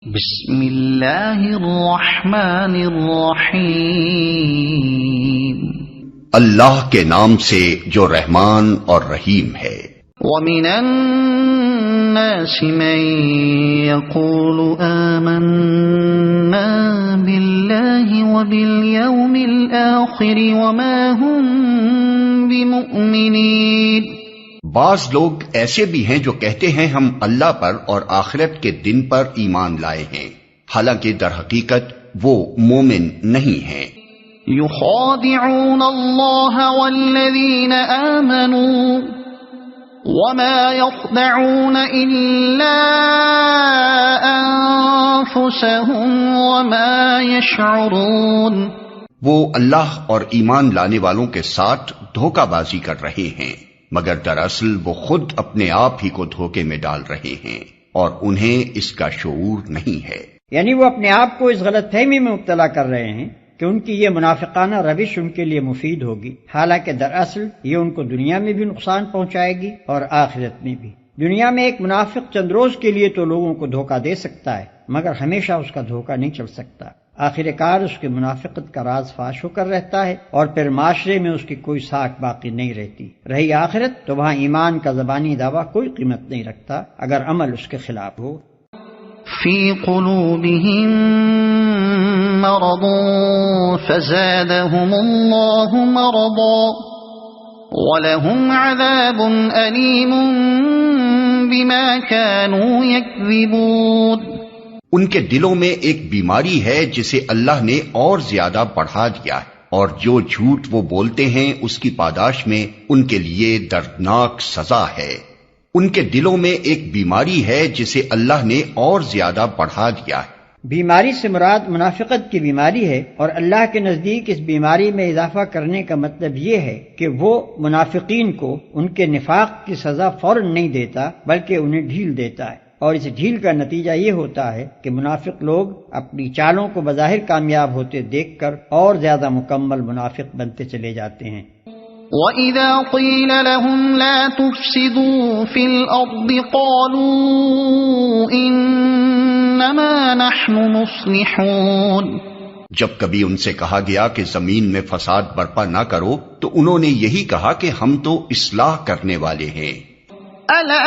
بسم اللہ الرحمن الرحیم، اللہ کے نام سے جو رحمان اور رحیم ہے۔ وَمِنَ النَّاسِ مَن يَقُولُ آمَنَّا بِاللَّهِ وَبِالْيَوْمِ الْآخِرِ وَمَا هُمْ بِمُؤْمِنِينَ۔ بعض لوگ ایسے بھی ہیں جو کہتے ہیں ہم اللہ پر اور آخرت کے دن پر ایمان لائے ہیں، حالانکہ در حقیقت وہ مومن نہیں ہیں۔ يخادعون الله والذين آمنوا وما يخدعون إلا أنفسهم وما يشعرون۔ وہ اللہ اور ایمان لانے والوں کے ساتھ دھوکہ بازی کر رہے ہیں، مگر دراصل وہ خود اپنے آپ ہی کو دھوکے میں ڈال رہے ہیں اور انہیں اس کا شعور نہیں ہے۔ یعنی وہ اپنے آپ کو اس غلط فہمی میں مبتلا کر رہے ہیں کہ ان کی یہ منافقانہ روش ان کے لیے مفید ہوگی، حالانکہ دراصل یہ ان کو دنیا میں بھی نقصان پہنچائے گی اور آخرت میں بھی۔ دنیا میں ایک منافق چند روز کے لیے تو لوگوں کو دھوکہ دے سکتا ہے، مگر ہمیشہ اس کا دھوکہ نہیں چل سکتا۔ آخر کار اس کی منافقت کا راز فاش ہو کر رہتا ہے اور پھر معاشرے میں اس کی کوئی ساکھ باقی نہیں رہتی۔ رہی آخرت تو وہاں ایمان کا زبانی دعویٰ کوئی قیمت نہیں رکھتا اگر عمل اس کے خلاف ہو۔ فی قلوبہم مرض فزادہم اللہ مرضا ولہم عذاب علیم بما كانوا یکذبون۔ ان کے دلوں میں ایک بیماری ہے جسے اللہ نے اور زیادہ بڑھا دیا ہے، اور جو جھوٹ وہ بولتے ہیں اس کی پاداش میں ان کے لیے دردناک سزا ہے۔ ان کے دلوں میں ایک بیماری ہے جسے اللہ نے اور زیادہ بڑھا دیا ہے۔ بیماری سے مراد منافقت کی بیماری ہے، اور اللہ کے نزدیک اس بیماری میں اضافہ کرنے کا مطلب یہ ہے کہ وہ منافقین کو ان کے نفاق کی سزا فوراً نہیں دیتا بلکہ انہیں ڈھیل دیتا ہے، اور اس ڈھیل کا نتیجہ یہ ہوتا ہے کہ منافق لوگ اپنی چالوں کو بظاہر کامیاب ہوتے دیکھ کر اور زیادہ مکمل منافق بنتے چلے جاتے ہیں۔ وَإِذَا قِيلَ لَهُمْ لَا تُفْسِدُوا فِي الْأَرْضِ قَالُوا إِنَّمَا نَحْنُ مُصْلِحُونَ۔ جب کبھی ان سے کہا گیا کہ زمین میں فساد برپا نہ کرو تو انہوں نے یہی کہا کہ ہم تو اصلاح کرنے والے ہیں۔ أَلَا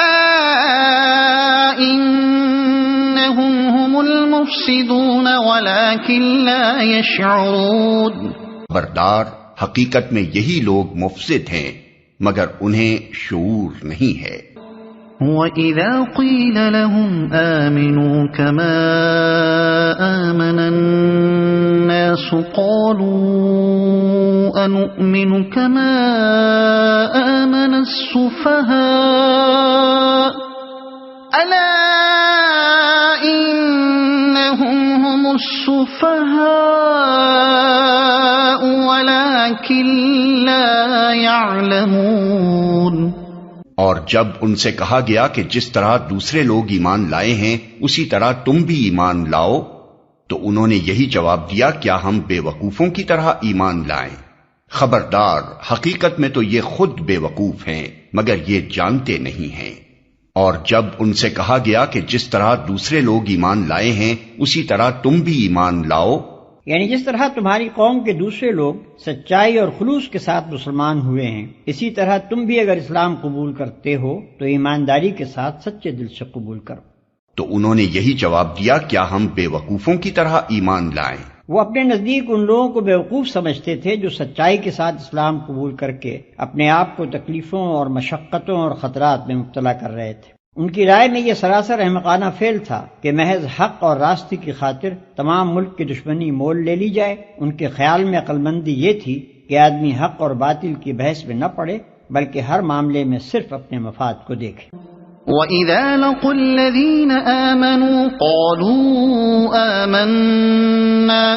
إِنَّهُمْ هُمُ الْمُفْسِدُونَ وَلَكِنْ لَا يَشْعُرُونَ۔ خبردار، حقیقت میں یہی لوگ مفسد ہیں مگر انہیں شعور نہیں ہے۔ وَإِذَا قِيلَ لَهُمْ آمِنُوا كَمَا آمَنَ النَّاسُ قَالُوا أَنُؤْمِنُ كَمَا آمَنَ السُّفَهَاءُ أَلَا إِنَّهُمْ هُمُ السُّفَهَاءُ وَلَكِنْ لَا يَعْلَمُونَ۔ اور جب ان سے کہا گیا کہ جس طرح دوسرے لوگ ایمان لائے ہیں اسی طرح تم بھی ایمان لاؤ تو انہوں نے یہی جواب دیا، کیا ہم بے وقوفوں کی طرح ایمان لائیں؟ خبردار، حقیقت میں تو یہ خود بے وقوف ہیں مگر یہ جانتے نہیں ہیں۔ اور جب ان سے کہا گیا کہ جس طرح دوسرے لوگ ایمان لائے ہیں اسی طرح تم بھی ایمان لاؤ، یعنی جس طرح تمہاری قوم کے دوسرے لوگ سچائی اور خلوص کے ساتھ مسلمان ہوئے ہیں، اسی طرح تم بھی اگر اسلام قبول کرتے ہو تو ایمانداری کے ساتھ سچے دل سے قبول کرو۔ تو انہوں نے یہی جواب دیا، کیا ہم بے وقوفوں کی طرح ایمان لائیں؟ وہ اپنے نزدیک ان لوگوں کو بیوقوف سمجھتے تھے جو سچائی کے ساتھ اسلام قبول کر کے اپنے آپ کو تکلیفوں اور مشقتوں اور خطرات میں مبتلا کر رہے تھے۔ ان کی رائے میں یہ سراسر احمقانہ فعل تھا کہ محض حق اور راستے کی خاطر تمام ملک کی دشمنی مول لے لی جائے۔ ان کے خیال میں عقل مندی یہ تھی کہ آدمی حق اور باطل کی بحث میں نہ پڑے بلکہ ہر معاملے میں صرف اپنے مفاد کو دیکھے۔ وَإِذَا لَقُوا الَّذِينَ آمَنُوا قَالُوا آمَنَّا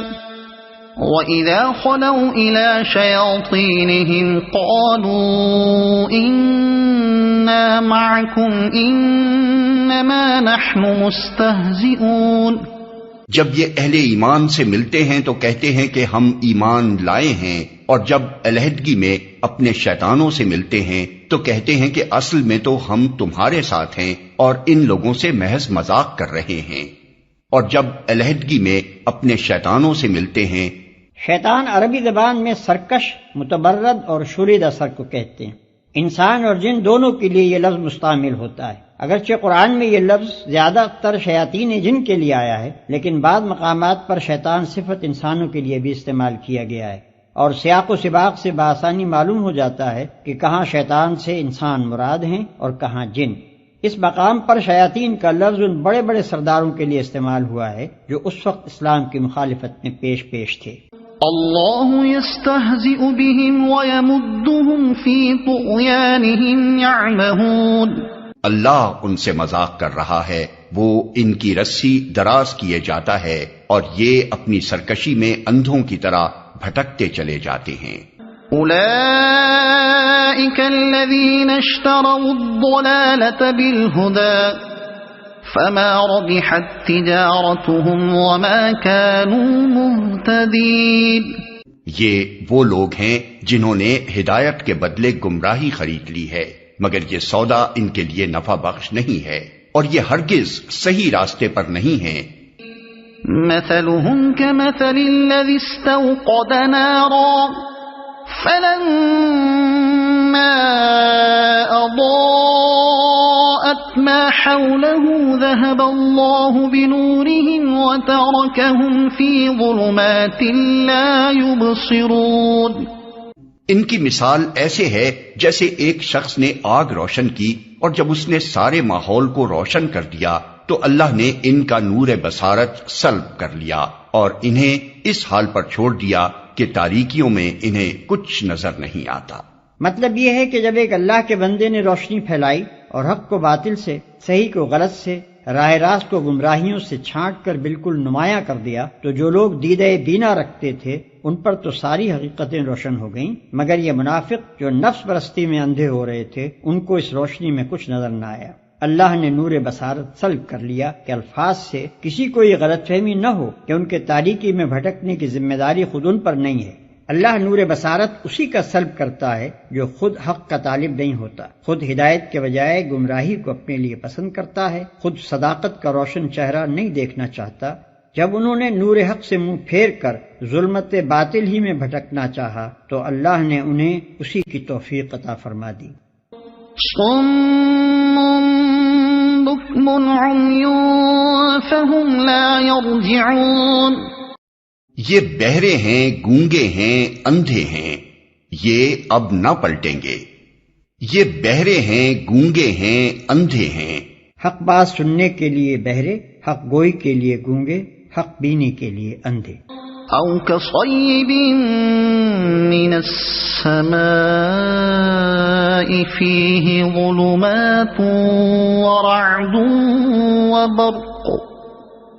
وَإِذَا خَلَوْا إِلَى شَيَاطِينِهِمْ قَالُوا إِنَّا مَعَكُمْ إِنَّمَا نَحْنُ مُسْتَهْزِئُونَ۔ جب یہ اہل ایمان سے ملتے ہیں تو کہتے ہیں کہ ہم ایمان لائے ہیں، اور جب علیحدگی میں اپنے شیطانوں سے ملتے ہیں تو کہتے ہیں کہ اصل میں تو ہم تمہارے ساتھ ہیں اور ان لوگوں سے محض مذاق کر رہے ہیں۔ اور جب علیحدگی میں اپنے شیطانوں سے ملتے ہیں، شیطان عربی زبان میں سرکش، متبرد اور شوریدہ سر کو کہتے ہیں۔ انسان اور جن دونوں کے لیے یہ لفظ مستعمل ہوتا ہے۔ اگرچہ قرآن میں یہ لفظ زیادہ تر شیاطین جن کے لیے آیا ہے، لیکن بعض مقامات پر شیطان صفت انسانوں کے لیے بھی استعمال کیا گیا ہے، اور سیاق و سباق سے بآسانی معلوم ہو جاتا ہے کہ کہاں شیطان سے انسان مراد ہیں اور کہاں جن۔ اس مقام پر شیاطین کا لفظ ان بڑے بڑے سرداروں کے لیے استعمال ہوا ہے جو اس وقت اسلام کی مخالفت میں پیش تھے۔ اللہ یستہزئ بہم ویمدہم فی طغیانہم یعمہون۔ اللہ ان سے مذاق کر رہا ہے، وہ ان کی رسی دراز کیے جاتا ہے اور یہ اپنی سرکشی میں اندھوں کی طرح بھٹکتے چلے جاتے ہیں۔ اولئک الذین اشتروا الضلالة بالہدى فما ربحت تجارتهم وما كانوا مهتدین۔ یہ وہ لوگ ہیں جنہوں نے ہدایت کے بدلے گمراہی خرید لی ہے، مگر یہ سودا ان کے لیے نفع بخش نہیں ہے اور یہ ہرگز صحیح راستے پر نہیں ہیں۔ مثلهم كمثل الذي استوقد نارا فلما أضاءت ما حوله ذهب الله بنورهم وتركهم في ظلمات لا يبصرون۔ ان کی مثال ایسے ہے جیسے ایک شخص نے آگ روشن کی اور جب اس نے سارے ماحول کو روشن کر دیا تو اللہ نے ان کا نور بصارت سلب کر لیا اور انہیں اس حال پر چھوڑ دیا کہ تاریکیوں میں انہیں کچھ نظر نہیں آتا۔ مطلب یہ ہے کہ جب ایک اللہ کے بندے نے روشنی پھیلائی اور حق کو باطل سے، صحیح کو غلط سے، راہ راست کو گمراہیوں سے چھانٹ کر بالکل نمایاں کر دیا، تو جو لوگ دیدہ بینا رکھتے تھے ان پر تو ساری حقیقتیں روشن ہو گئیں، مگر یہ منافق جو نفس پرستی میں اندھے ہو رہے تھے ان کو اس روشنی میں کچھ نظر نہ آیا۔ اللہ نے نور بصارت سلب کر لیا کہ الفاظ سے کسی کو یہ غلط فہمی نہ ہو کہ ان کے تاریکی میں بھٹکنے کی ذمہ داری خود ان پر نہیں ہے۔ اللہ نور بصارت اسی کا سلب کرتا ہے جو خود حق کا طالب نہیں ہوتا، خود ہدایت کے بجائے گمراہی کو اپنے لیے پسند کرتا ہے، خود صداقت کا روشن چہرہ نہیں دیکھنا چاہتا۔ جب انہوں نے نور حق سے منہ پھیر کر ظلمت باطل ہی میں بھٹکنا چاہا تو اللہ نے انہیں اسی کی توفیق عطا فرما دی۔ صم بکم عمی فہم لا یرجعون۔ یہ بہرے ہیں، گونگے ہیں، اندھے ہیں، یہ اب نہ پلٹیں گے۔ یہ بہرے ہیں، گونگے ہیں، اندھے ہیں۔ حق بات سننے کے لیے بہرے، حق گوئی کے لیے گونگے، حق بینی کے لیے اندھے۔ او کصیب من السماء فیہ ظلمات ورعد وبرق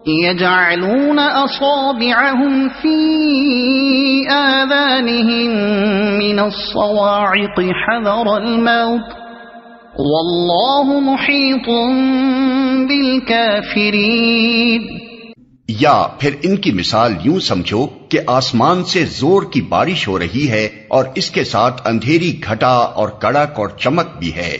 يجعلون أصابعهم في آذانهم من الصواعق حذر الموت والله محيط بالكافرين۔ یا پھر ان کی مثال یوں سمجھو کہ آسمان سے زور کی بارش ہو رہی ہے اور اس کے ساتھ اندھیری گھٹا اور کڑک اور چمک بھی ہے۔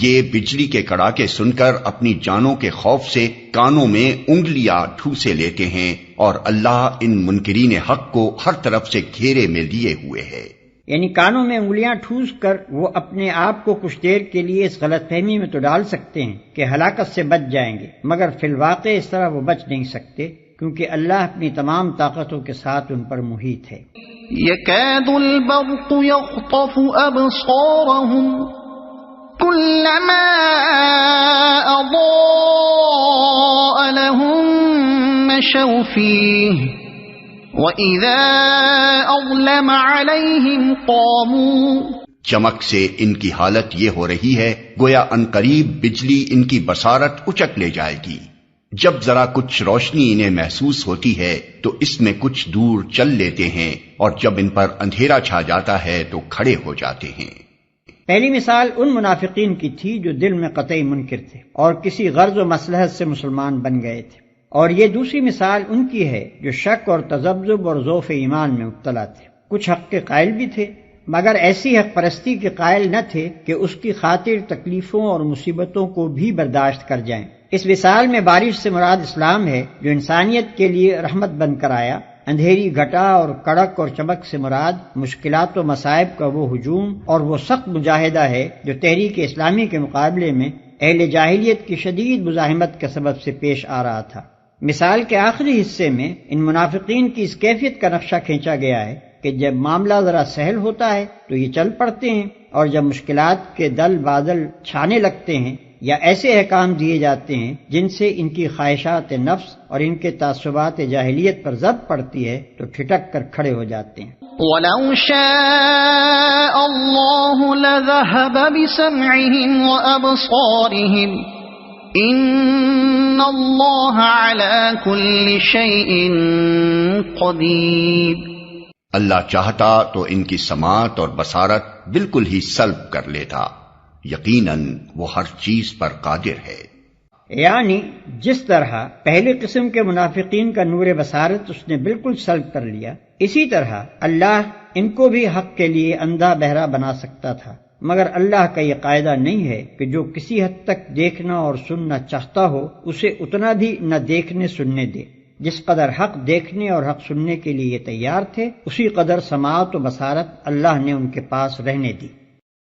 یہ بجلی کے کڑاکے سن کر اپنی جانوں کے خوف سے کانوں میں انگلیاں ٹھوسے لیتے ہیں، اور اللہ ان منکرین حق کو ہر طرف سے گھیرے میں لیے ہوئے ہے۔ یعنی کانوں میں انگلیاں ٹھوس کر وہ اپنے آپ کو کچھ دیر کے لیے اس غلط فہمی میں تو ڈال سکتے ہیں کہ ہلاکت سے بچ جائیں گے، مگر فی الواقع اس طرح وہ بچ نہیں سکتے، کیونکہ اللہ اپنی تمام طاقتوں کے ساتھ ان پر محیط ہے۔ یکاد البرق یخطف ابصارهم كلما أضاء لهم مشوا فيه وإذا أظلم عليهم قاموا۔ چمک سے ان کی حالت یہ ہو رہی ہے گویا عنقریب بجلی ان کی بصارت اچک لے جائے گی۔ جب ذرا کچھ روشنی انہیں محسوس ہوتی ہے تو اس میں کچھ دور چل لیتے ہیں، اور جب ان پر اندھیرا چھا جاتا ہے تو کھڑے ہو جاتے ہیں۔ پہلی مثال ان منافقین کی تھی جو دل میں قطعی منکر تھے اور کسی غرض و مصلحت سے مسلمان بن گئے تھے، اور یہ دوسری مثال ان کی ہے جو شک اور تذبذب اور ضعف ایمان میں مبتلا تھے، کچھ حق کے قائل بھی تھے مگر ایسی حق پرستی کے قائل نہ تھے کہ اس کی خاطر تکلیفوں اور مصیبتوں کو بھی برداشت کر جائیں۔ اس مثال میں بارش سے مراد اسلام ہے جو انسانیت کے لیے رحمت بن کر آیا۔ اندھیری گھٹا اور کڑک اور چمک سے مراد مشکلات و مصائب کا وہ ہجوم اور وہ سخت مجاہدہ ہے جو تحریک اسلامی کے مقابلے میں اہل جاہلیت کی شدید مزاحمت کے سبب سے پیش آ رہا تھا۔ مثال کے آخری حصے میں ان منافقین کی اس کیفیت کا نقشہ کھینچا گیا ہے کہ جب معاملہ ذرا سہل ہوتا ہے تو یہ چل پڑتے ہیں، اور جب مشکلات کے دل بادل چھانے لگتے ہیں یا ایسے احکام دیے جاتے ہیں جن سے ان کی خواہشات نفس اور ان کے تعصبات جاہلیت پر ضرب پڑتی ہے تو ٹھٹک کر کھڑے ہو جاتے ہیں۔ وَلَوْ شَاءَ اللَّهُ لَذَهَبَ بِسَمْعِهِمْ وَأَبْصَارِهِمْ إِنَّ اللَّهَ عَلَى كُلِّ شَيْءٍ قَدِيرٌ۔ اللہ چاہتا تو ان کی سماعت اور بصارت بالکل ہی سلب کر لیتا، یقیناً وہ ہر چیز پر قادر ہے۔ یعنی جس طرح پہلی قسم کے منافقین کا نور بصارت اس نے بالکل سلب کر لیا، اسی طرح اللہ ان کو بھی حق کے لیے اندھا بہرا بنا سکتا تھا، مگر اللہ کا یہ قاعدہ نہیں ہے کہ جو کسی حد تک دیکھنا اور سننا چاہتا ہو اسے اتنا بھی نہ دیکھنے سننے دے۔ جس قدر حق دیکھنے اور حق سننے کے لیے یہ تیار تھے، اسی قدر سماعت و بصارت اللہ نے ان کے پاس رہنے دی۔